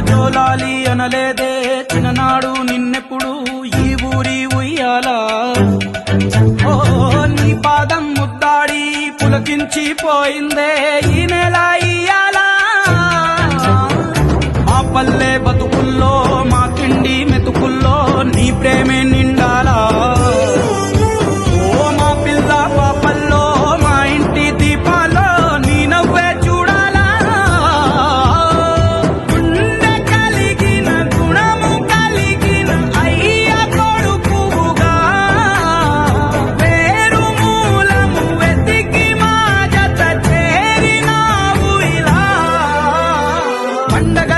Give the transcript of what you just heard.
జోలాలి అనలేదే చిన్ననాడు నిన్నెప్పుడు ఈ ఊరి ఉయ్యాలా ఓ నీ పాదం ముద్దాడి పులకించిపోయిందే ఈ నెల ఇయ్యాలా మా పల్లె బతుకుల్లో మా తిండి మెతుకుల్లో నీ ప్రేమే నిండాలా ఓ మా పిల్ల పాపల్లో మా ఇంటి దీపాల్లో నీ నవ్వే చూడాలా గుండె కలిగిన గుణము కలిగిన అయ్య కొడుకుగా పేరు మూలము వెతికి మా జత చేరినావు ఇలా పండగ